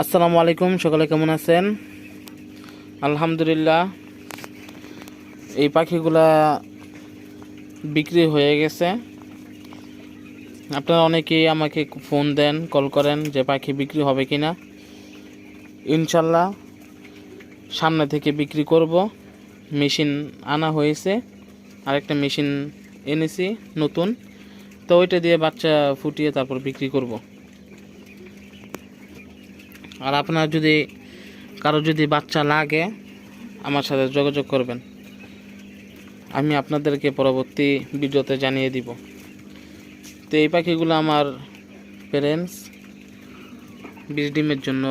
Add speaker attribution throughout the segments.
Speaker 1: আসসালামু আলাইকুম, সকলে কেমন আছেন? আলহামদুলিল্লাহ। এই পাখিগুলা বিক্রি হয়ে গেছে। আপনারা অনেকেই আমাকে ফোন দেন, কল করেন যে পাখি বিক্রি হবে কিনা। ইনশাল্লাহ সামনে থেকে বিক্রি করব। মেশিন আনা হয়েছে, আরেকটা মেশিন এনেছি নতুন, তো ওইটা দিয়ে বাচ্চা ফুটিয়ে তারপর বিক্রি করব। আর আপনার কারো যদি বাচ্চা লাগে আমার সাথে যোগাযোগ করবেন, আমি আপনাদেরকে পরবর্তী ভিডিওতে জানিয়ে দিব। তো এই পাখিগুলো আমার প্যারেন্টস 20 ডিমের জন্য,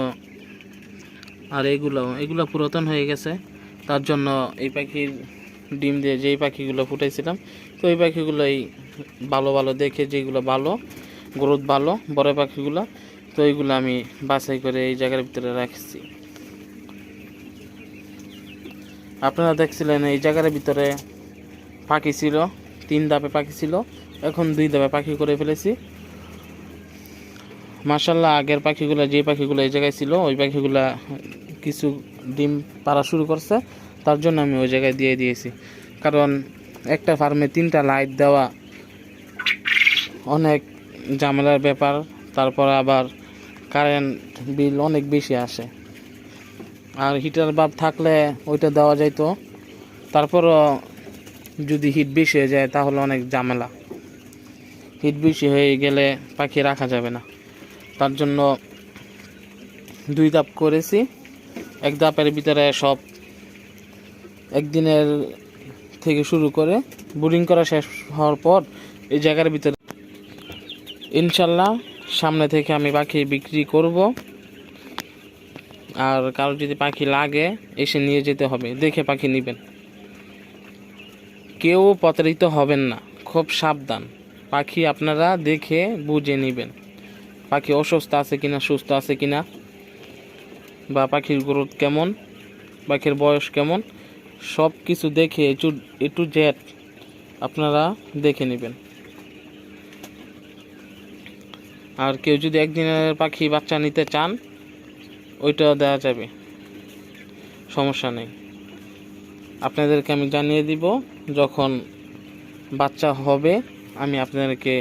Speaker 1: আর এগুলো পুরাতন হয়ে গেছে, তার জন্য এই পাখির ডিম দিয়ে যেই পাখিগুলো ফুটাইছিলাম, তো এই পাখিগুলোই ভালো ভালো দেখে, যেগুলো ভালো গ্রোথ ভালো বড় পাখিগুলো, তো এইগুলো আমি বাছাই করে এই জায়গার ভিতরে রাখছি। আপনারা দেখছিলেন এই জায়গার ভিতরে পাখি ছিল, 3 ধাপে পাখি ছিল, এখন 2 ধাপে পাখি করে ফেলেছি। মাশাআল্লাহ, আগের পাখিগুলো যে পাখিগুলো এই জায়গায় ছিল, ওই পাখিগুলা কিছু ডিম পাড়া শুরু করছে, তার জন্য আমি ওই জায়গায় দিয়ে দিয়েছি। কারণ একটা ফার্মে 3টা লাইট দেওয়া অনেক ঝামেলার ব্যাপার, তারপর আবার কারেন্ট বিল অনেক বেশি আসে। আর হিটার বাল্ব থাকলে ওইটা দেওয়া যাইতো, তারপরও যদি হিট বেশি হয়ে যায় তাহলে অনেক ঝামেলা। হিট বেশি হয়ে গেলে পাখি রাখা যাবে না, তার জন্য 2 ধাপ করেছি। 1 ধাপের ভিতরে সব একদিনের থেকে শুরু করে বোর্ডিং করা শেষ হওয়ার পর এই জায়গার ভিতরে ইনশাল্লাহ সামনে থেকে আমি পাখি বিক্রি করব। আর কারো যদি পাখি লাগে এসে নিয়ে যেতে হবে, দেখে পাখি নেবেন, কেউ প্রতারিত হবেন না। খুব সাবধান, পাখি আপনারা দেখে বুঝে নেবেন, পাখি অসুস্থ আছে কিনা, সুস্থ আছে কিনা, বা পাখির গ্রোথ কেমন, পাখির বয়স কেমন, সব কিছু দেখে এ টু জেড আপনারা দেখে নেবেন। আর কেউ যদি একদিনের পাখি বাচ্চা নিতে চান ওইটাও দেওয়া যাবে, সমস্যা নেই। আপনাদেরকে আমি জানিয়ে দিব যখন বাচ্চা হবে, আমি আপনাদেরকে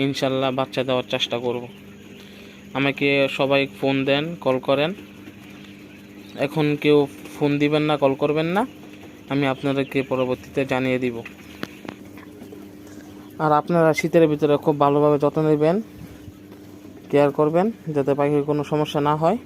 Speaker 1: ইনশাল্লাহ বাচ্চা দেওয়ার চেষ্টা করব। আমাকে সবাই ফোন দেন, কল করেন। এখন কেউ ফোন দিবেন না, কল করবেন না, আমি আপনাদেরকে পরবর্তীতে জানিয়ে দিব। আর আপনারা শীতের ভিতরে খুব ভালোভাবে যত্ন নেবেন, কেয়ার করবেন যাতে পাখির কোনো সমস্যা না হয়।